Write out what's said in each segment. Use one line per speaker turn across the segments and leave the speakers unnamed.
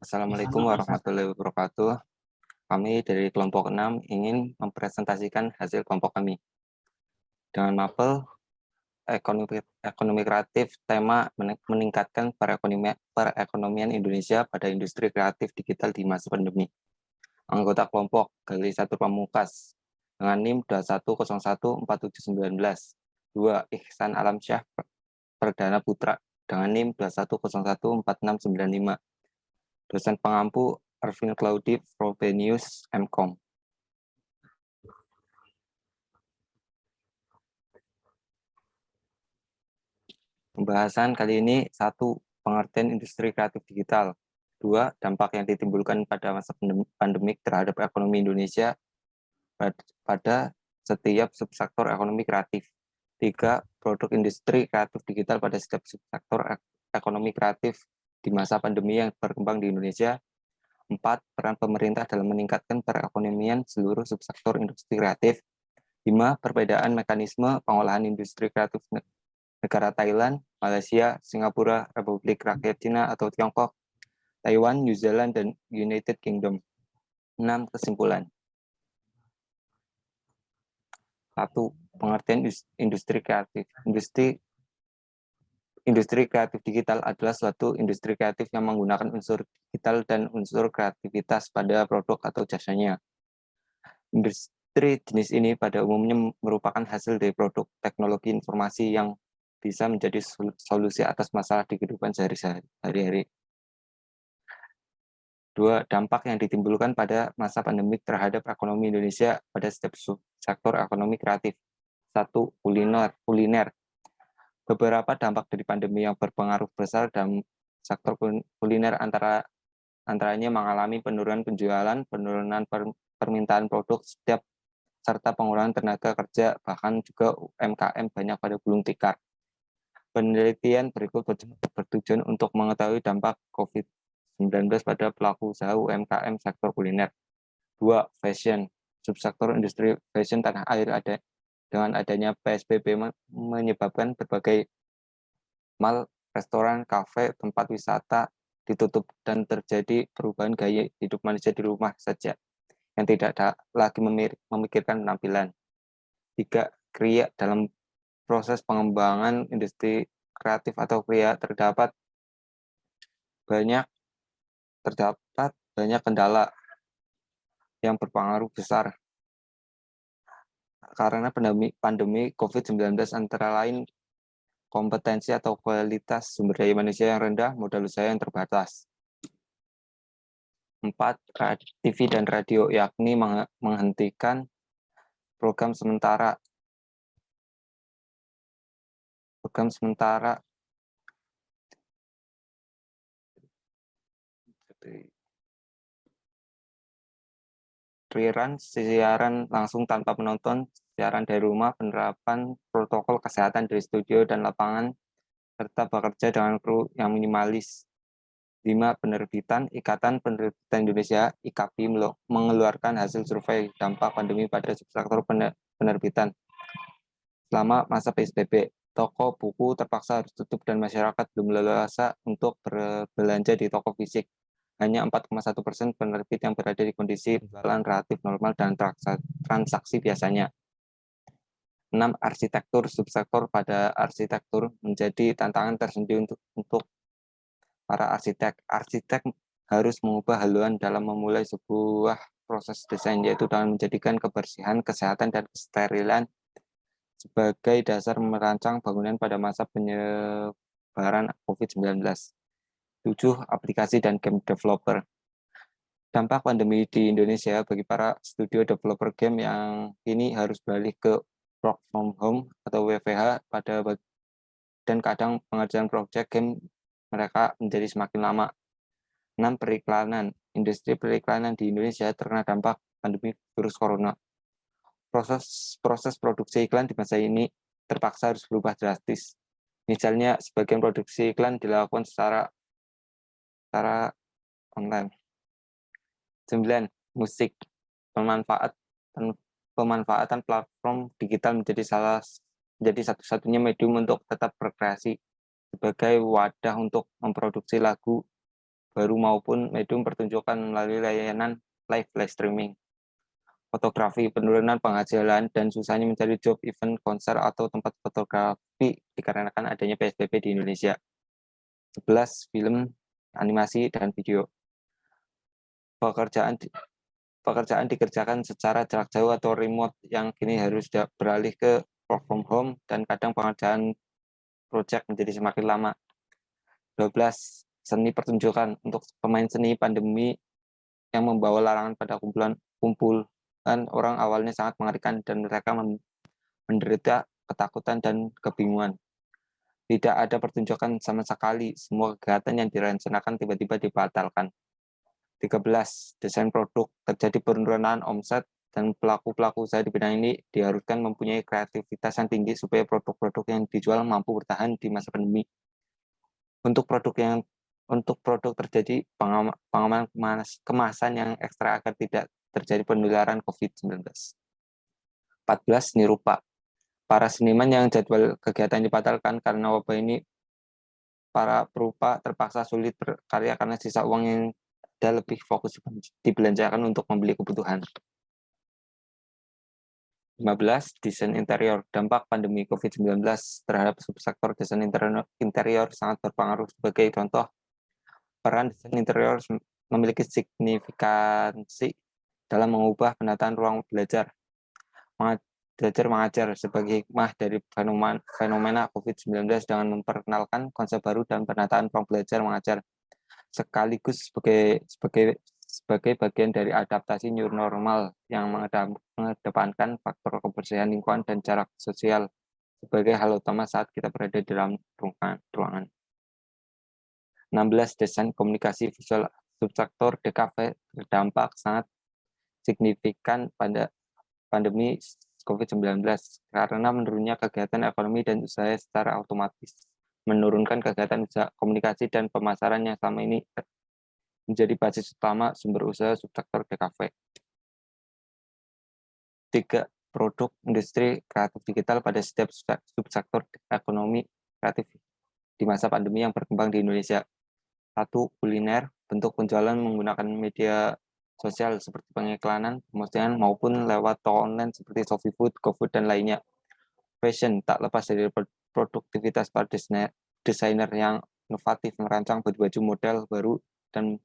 Assalamualaikum warahmatullahi wabarakatuh. Kami dari kelompok 6 ingin mempresentasikan hasil kelompok kami. Dengan mapel ekonomi kreatif, tema meningkatkan perekonomian Indonesia pada industri kreatif digital di masa pandemi. Anggota kelompok Galeri 1 Pamungkas dengan NIM 21014719. 2. Ihsan Alamsyah Perdana Putra dengan NIM 21014695. Dosen pengampu Arvin Claudi Frobenius MCom. Pembahasan kali ini: 1. Pengertian industri kreatif digital. 2. Dampak yang ditimbulkan pada masa pandemik terhadap ekonomi Indonesia pada setiap subsektor ekonomi kreatif. 3. Produk industri kreatif digital pada setiap subsektor ekonomi kreatif di masa pandemi yang berkembang di Indonesia. 4. Peran pemerintah dalam meningkatkan perekonomian seluruh subsektor industri kreatif. 5. Perbedaan mekanisme pengolahan industri kreatif negara Thailand, Malaysia, Singapura, Republik Rakyat Cina atau Tiongkok, Taiwan, New Zealand, dan United Kingdom. 6. Kesimpulan. 1. Pengertian industri kreatif. Industri kreatif digital adalah suatu industri kreatif yang menggunakan unsur digital dan unsur kreativitas pada produk atau jasanya. Industri jenis ini pada umumnya merupakan hasil dari produk teknologi informasi yang bisa menjadi solusi atas masalah di kehidupan sehari-hari. 2. Dampak yang ditimbulkan pada masa pandemi terhadap ekonomi Indonesia pada setiap sektor ekonomi kreatif. 1. Kuliner. Beberapa dampak dari pandemi yang berpengaruh besar dalam sektor kuliner antaranya mengalami penurunan penjualan, penurunan permintaan produk serta pengurangan tenaga kerja, bahkan juga UMKM banyak pada gulung tikar. Penelitian berikut bertujuan untuk mengetahui dampak COVID-19 pada pelaku usaha UMKM sektor kuliner. 2. Fashion. Subsektor industri fashion tanah air dengan adanya PSBB menyebabkan berbagai mal, restoran, kafe, tempat wisata ditutup dan terjadi perubahan gaya hidup manusia di rumah saja yang tidak lagi memikirkan penampilan. 3. Kria. Dalam proses pengembangan industri kreatif atau kria terdapat banyak kendala yang berpengaruh besar karena pandemi COVID-19, antara lain kompetensi atau kualitas sumber daya manusia yang rendah, modal usaha yang terbatas. 4. TV dan radio, yakni menghentikan program sementara rerun siaran langsung tanpa penonton, siaran dari rumah, penerapan protokol kesehatan dari studio dan lapangan, serta bekerja dengan kru yang minimalis. 5. Penerbitan. Ikatan Penerbitan Indonesia (IKAPI) mengeluarkan hasil survei dampak pandemi pada subsektor penerbitan. Selama masa PSBB, toko buku terpaksa harus tutup dan masyarakat belum leluasa untuk berbelanja di toko fisik. Hanya 4,1% penerbit yang berada di kondisi penjualan relatif normal dan transaksi biasanya. 6. Arsitektur. Subsektor pada arsitektur menjadi tantangan tersendiri untuk para arsitek. Arsitek harus mengubah haluan dalam memulai sebuah proses desain, yaitu dengan menjadikan kebersihan, kesehatan, dan kesterilan sebagai dasar merancang bangunan pada masa penyebaran COVID-19. 7. Aplikasi dan game developer. Dampak pandemi di Indonesia bagi para studio developer game yang kini harus beralih ke work from home atau WFH dan kadang pengerjaan proyek game mereka menjadi semakin lama. 6. Periklanan. Industri periklanan di Indonesia terkena dampak pandemi virus corona. Proses produksi iklan di masa ini terpaksa harus berubah drastis. Misalnya, sebagian produksi iklan dilakukan secara online. 9. Musik. pemanfaatan platform digital menjadi satu-satunya medium untuk tetap berkreasi sebagai wadah untuk memproduksi lagu baru maupun medium pertunjukan melalui layanan live streaming. Fotografi, penurunan penghasilan, dan susahnya mencari job event, konser, atau tempat fotografi dikarenakan adanya PSBB di Indonesia. 11. Film, animasi, dan video. Pekerjaan dikerjakan secara jarak jauh atau remote yang kini harus beralih ke work from home dan kadang pengerjaan proyek menjadi semakin lama. 12. Seni pertunjukan. Untuk pemain seni, pandemi yang membawa larangan pada kumpulan orang awalnya sangat mengerikan dan mereka menderita ketakutan dan kebingungan. Tidak ada pertunjukan sama sekali, semua kegiatan yang direncanakan tiba-tiba dibatalkan. 13. Desain produk. Terjadi penurunan omset dan pelaku-pelaku usaha di bidang ini diharuskan mempunyai kreativitas yang tinggi supaya produk-produk yang dijual mampu bertahan di masa pandemi. Untuk produk terjadi pengaman kemasan yang ekstra agar tidak terjadi penularan COVID-19. 14. Seni rupa. Para seniman yang jadwal kegiatan dibatalkan karena wabah ini, para perupa terpaksa sulit berkarya karena sisa uang yang ada lebih fokus dibelanjakan untuk membeli kebutuhan. 15. Desain interior. Dampak pandemi COVID-19 terhadap subsektor desain interior sangat berpengaruh. Sebagai contoh, peran desain interior memiliki signifikansi dalam mengubah penataan ruang belajar mengajar sebagai hikmah dari fenomena COVID-19 dengan memperkenalkan konsep baru dan penataan ruang belajar mengajar sekaligus sebagai bagian dari adaptasi new normal yang mengedepankan faktor kebersihan lingkungan dan jarak sosial sebagai hal utama saat kita berada di dalam ruangan. 16. Desain komunikasi visual. Subsektor DKV berdampak sangat signifikan pada pandemi COVID-19 karena menurunnya kegiatan ekonomi dan usaha secara otomatis, menurunkan kegiatan usaha komunikasi dan pemasaran yang selama ini menjadi basis utama sumber usaha subsektor DKV. 3. Produk industri kreatif digital pada setiap subsektor ekonomi kreatif di masa pandemi yang berkembang di Indonesia. 1. Kuliner, bentuk penjualan menggunakan media sosial seperti pengiklanan, pemutihan maupun lewat toko online seperti Shopee Food, GoFood, dan lainnya. Fashion, tak lepas dari produktivitas para desainer yang inovatif merancang baju-baju model baru dan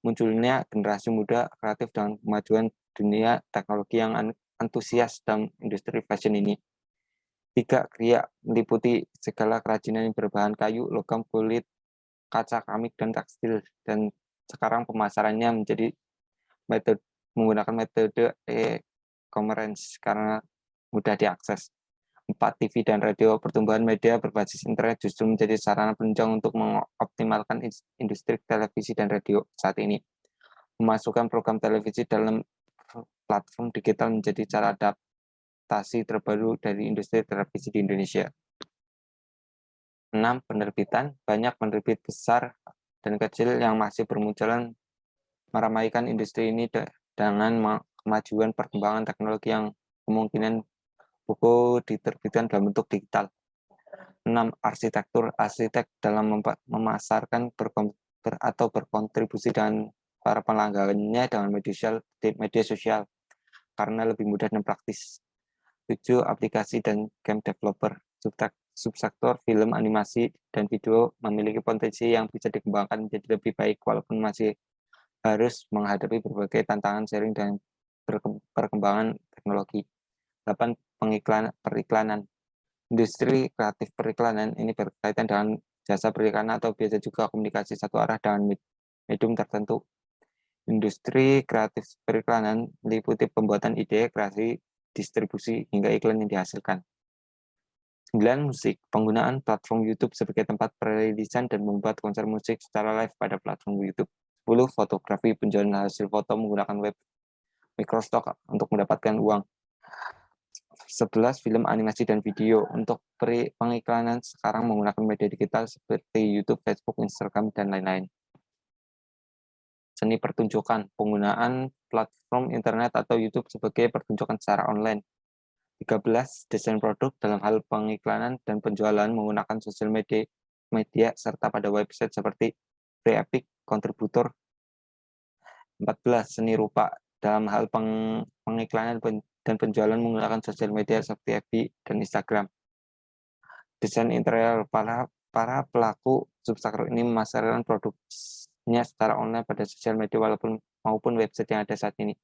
munculnya generasi muda kreatif dengan kemajuan dunia teknologi yang antusias dalam industri fashion ini. 3. Kriya, meliputi segala kerajinan yang berbahan kayu, logam, kulit, kaca, keramik, dan tekstil, dan sekarang pemasarannya menggunakan metode e-commerce karena mudah diakses. 4. TV dan radio. Pertumbuhan media berbasis internet justru menjadi sarana penunjang untuk mengoptimalkan industri televisi dan radio saat ini. Memasukkan program televisi dalam platform digital menjadi cara adaptasi terbaru dari industri televisi di Indonesia. 6. Penerbitan. Banyak penerbit besar dan kecil yang masih bermunculan meramaikan industri ini dengan kemajuan perkembangan teknologi yang kemungkinan buku diterbitkan dalam bentuk digital. 6. Arsitektur. Arsitek dalam memasarkan atau berkontribusi dengan para pelanggannya dengan media sosial karena lebih mudah dan praktis. 7. Aplikasi dan game developer. Subsektor film, animasi, dan video memiliki potensi yang bisa dikembangkan menjadi lebih baik walaupun masih harus menghadapi berbagai tantangan sharing dan perkembangan teknologi. 8. Periklanan. Industri kreatif periklanan ini berkaitan dengan jasa periklanan atau biasa juga komunikasi satu arah dengan medium tertentu. Industri kreatif periklanan meliputi pembuatan ide, kreasi, distribusi, hingga iklan yang dihasilkan. 9. Musik. Penggunaan platform YouTube sebagai tempat perilisan dan membuat konser musik secara live pada platform YouTube. 10. Fotografi. Penjualan hasil foto menggunakan web microstock untuk mendapatkan uang. 11. Film, animasi, dan video. Untuk pengiklanan sekarang menggunakan media digital seperti YouTube, Facebook, Instagram, dan lain-lain. seni pertunjukan, penggunaan platform internet atau YouTube sebagai pertunjukan secara online. 13. Desain produk dalam hal pengiklanan dan penjualan menggunakan sosial media serta pada website seperti Free Epic, kontributor. 14. Seni rupa dalam hal pengiklanan dan penjualan menggunakan sosial media seperti FB dan Instagram. Desain interior, para pelaku subsektor ini memasarkan produknya secara online pada sosial media maupun website yang ada saat ini.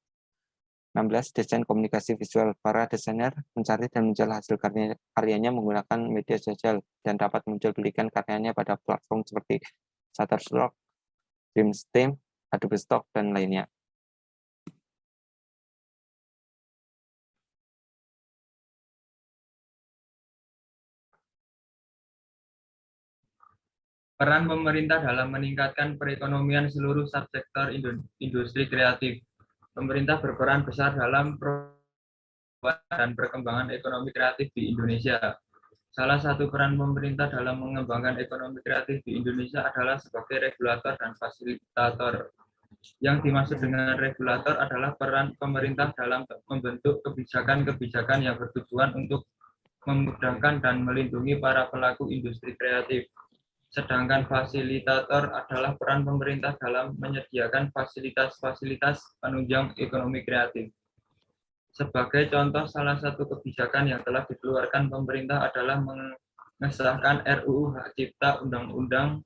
16. Desain komunikasi visual. Para desainer mencari dan menjual hasil karyanya menggunakan media sosial dan dapat menjualbelikan karyanya pada platform seperti Shutterstock, Dreamstream, Adobe Stock, dan lainnya.
Peran pemerintah dalam meningkatkan perekonomian seluruh subsektor industri kreatif. Pemerintah berperan besar dalam dan perkembangan ekonomi kreatif di Indonesia. Salah satu peran pemerintah dalam mengembangkan ekonomi kreatif di Indonesia adalah sebagai regulator dan fasilitator. Yang dimaksud dengan regulator adalah peran pemerintah dalam membentuk kebijakan-kebijakan yang bertujuan untuk memudahkan dan melindungi para pelaku industri kreatif. Sedangkan fasilitator adalah peran pemerintah dalam menyediakan fasilitas-fasilitas penunjang ekonomi kreatif. Sebagai contoh, salah satu kebijakan yang telah dikeluarkan pemerintah adalah mengesahkan RUU Hak Cipta, Undang-Undang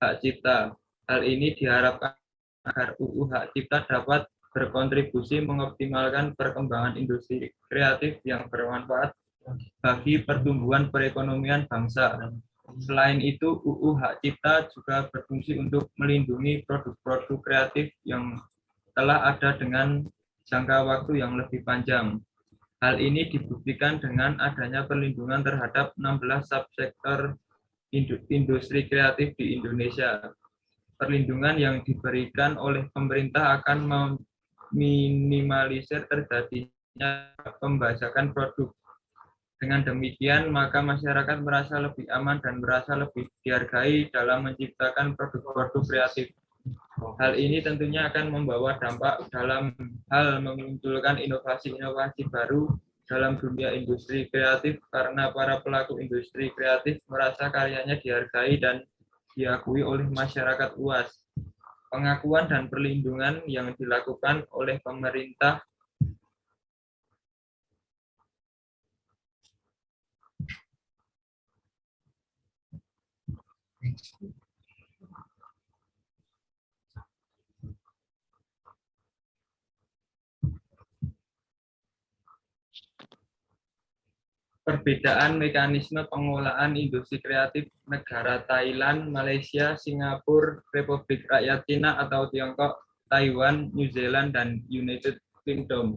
Hak Cipta. Hal ini diharapkan agar UU Hak Cipta dapat berkontribusi mengoptimalkan perkembangan industri kreatif yang bermanfaat bagi pertumbuhan perekonomian bangsa. Selain itu, UU Hak Cipta juga berfungsi untuk melindungi produk-produk kreatif yang telah ada dengan jangka waktu yang lebih panjang. Hal ini dibuktikan dengan adanya perlindungan terhadap 16 subsektor industri kreatif di Indonesia. Perlindungan yang diberikan oleh pemerintah akan meminimalisir terjadinya pembajakan produk. Dengan demikian, maka masyarakat merasa lebih aman dan merasa lebih dihargai dalam menciptakan produk-produk kreatif. Hal ini tentunya akan membawa dampak dalam hal memunculkan inovasi-inovasi baru dalam dunia industri kreatif karena para pelaku industri kreatif merasa karyanya dihargai dan diakui oleh masyarakat luas. Pengakuan dan perlindungan yang dilakukan oleh pemerintah perbedaan mekanisme pengolahan industri kreatif negara Thailand, Malaysia, Singapura, Republik Rakyat Cina atau Tiongkok, Taiwan, New Zealand, dan United Kingdom.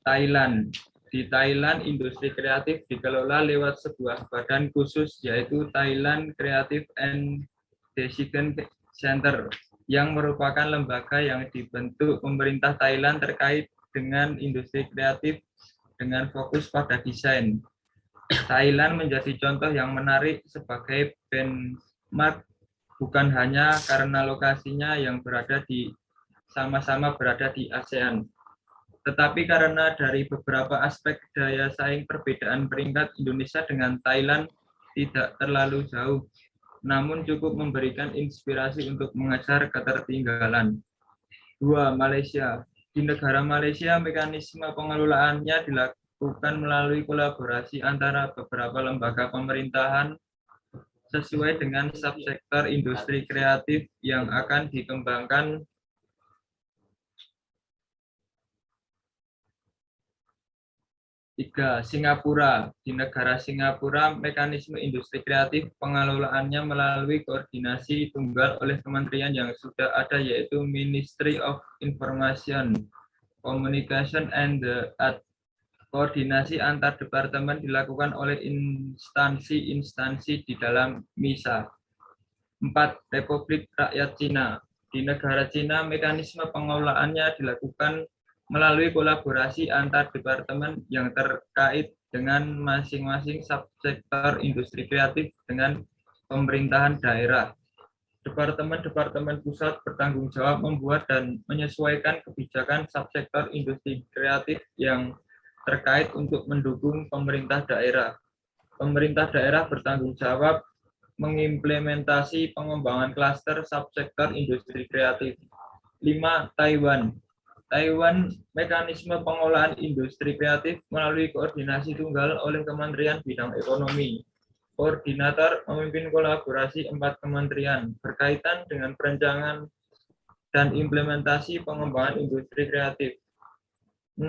Thailand. Di Thailand, industri kreatif dikelola lewat sebuah badan khusus yaitu Thailand Creative and Decision Center yang merupakan lembaga yang dibentuk pemerintah Thailand terkait dengan industri kreatif dengan fokus pada desain. Thailand menjadi contoh yang menarik sebagai benchmark bukan hanya karena lokasinya yang sama-sama berada di ASEAN, tetapi karena dari beberapa aspek daya saing perbedaan peringkat Indonesia dengan Thailand tidak terlalu jauh, namun cukup memberikan inspirasi untuk mengejar ketertinggalan. 2. Malaysia. Di negara Malaysia, mekanisme pengelolaannya dilakukan melalui kolaborasi antara beberapa lembaga pemerintahan sesuai dengan subsektor industri kreatif yang akan dikembangkan. 3. Singapura. Di negara Singapura, mekanisme industri kreatif pengelolaannya melalui koordinasi tunggal oleh kementerian yang sudah ada, yaitu Ministry of Information, Communication and the Art. Koordinasi antar departemen dilakukan oleh instansi-instansi di dalam MISA. 4. Republik Rakyat Cina. Di negara Cina, mekanisme pengelolaannya dilakukan melalui kolaborasi antar departemen yang terkait dengan masing-masing subsektor industri kreatif dengan pemerintahan daerah. Departemen-departemen pusat bertanggung jawab membuat dan menyesuaikan kebijakan subsektor industri kreatif yang terkait untuk mendukung pemerintah daerah. Pemerintah daerah bertanggung jawab mengimplementasi pengembangan klaster subsektor industri kreatif. 5. Taiwan. Taiwan, mekanisme pengolahan industri kreatif melalui koordinasi tunggal oleh Kementerian Bidang Ekonomi. Koordinator memimpin kolaborasi 4 kementerian berkaitan dengan perencanaan dan implementasi pengembangan industri kreatif. 6.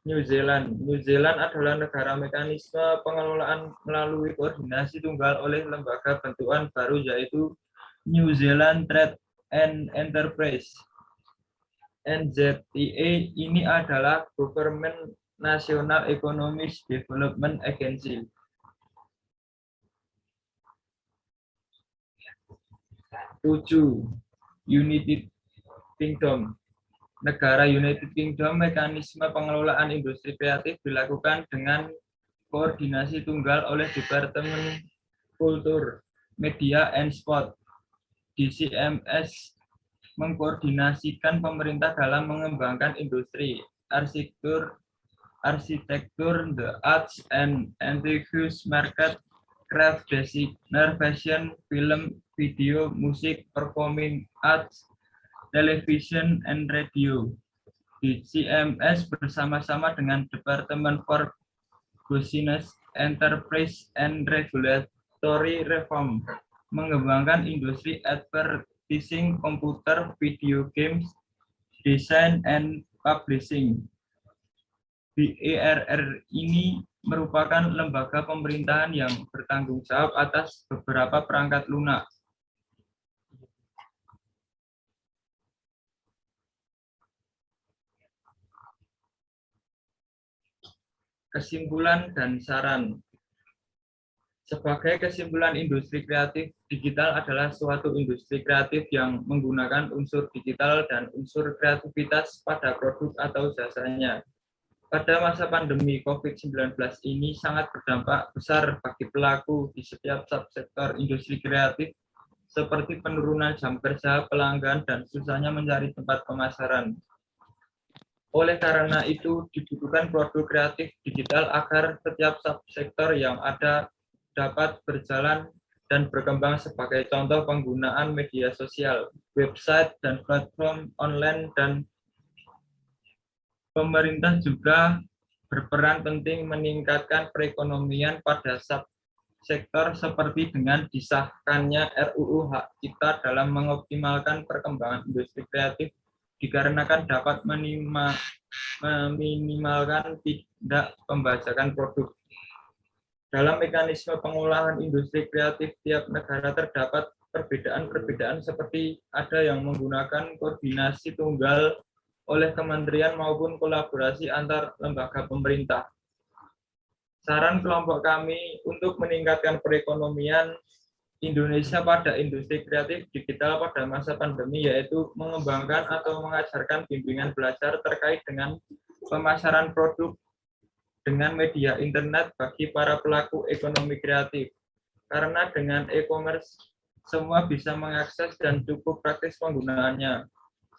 New Zealand. New Zealand adalah negara mekanisme pengelolaan melalui koordinasi tunggal oleh lembaga bentukan baru yaitu New Zealand Trade and Enterprise. NZTA ini adalah Government National Economic Development Agency. 7. United Kingdom. Negara United Kingdom, mekanisme pengelolaan industri kreatif dilakukan dengan koordinasi tunggal oleh Departemen Kultur, Media and Sport. DCMS mengkoordinasikan pemerintah dalam mengembangkan industri, arsitektur, the arts and antiques market, craft, designer, fashion, film, video, musik, performing arts, television, and radio. DCMS bersama-sama dengan Departemen for Business, Enterprise, and Regulatory Reform mengembangkan industri advertising, komputer, video games, design, and publishing. BERR ini merupakan lembaga pemerintahan yang bertanggung jawab atas beberapa perangkat lunak. Kesimpulan dan saran. Sebagai kesimpulan, industri kreatif digital adalah suatu industri kreatif yang menggunakan unsur digital dan unsur kreativitas pada produk atau jasanya. Pada masa pandemi COVID-19 ini sangat berdampak besar bagi pelaku di setiap subsektor industri kreatif, seperti penurunan jam kerja pelanggan dan susahnya mencari tempat pemasaran. Oleh karena itu, dibutuhkan produk kreatif digital agar setiap subsektor yang ada dapat berjalan dan berkembang sebagai contoh penggunaan media sosial, website, dan platform online, dan pemerintah juga berperan penting meningkatkan perekonomian pada subsektor seperti dengan disahkannya RUU Hak Cipta dalam mengoptimalkan perkembangan industri kreatif dikarenakan dapat meminimalkan tidak pembajakan produk. Dalam mekanisme pengolahan industri kreatif tiap negara terdapat perbedaan-perbedaan seperti ada yang menggunakan koordinasi tunggal oleh kementerian maupun kolaborasi antar lembaga pemerintah. Saran kelompok kami untuk meningkatkan perekonomian Indonesia pada industri kreatif digital pada masa pandemi yaitu mengembangkan atau mengajarkan bimbingan belajar terkait dengan pemasaran produk dengan media internet bagi para pelaku ekonomi kreatif. Karena dengan e-commerce semua bisa mengakses dan cukup praktis penggunaannya,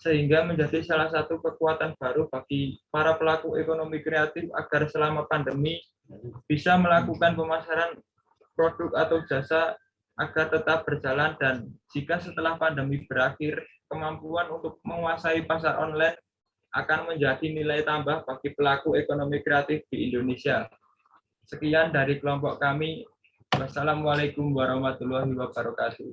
sehingga menjadi salah satu kekuatan baru bagi para pelaku ekonomi kreatif agar selama pandemi bisa melakukan pemasaran produk atau jasa agar tetap berjalan, dan jika setelah pandemi berakhir, kemampuan untuk menguasai pasar online akan menjadi nilai tambah bagi pelaku ekonomi kreatif di Indonesia. Sekian dari kelompok kami. Wassalamualaikum warahmatullahi wabarakatuh.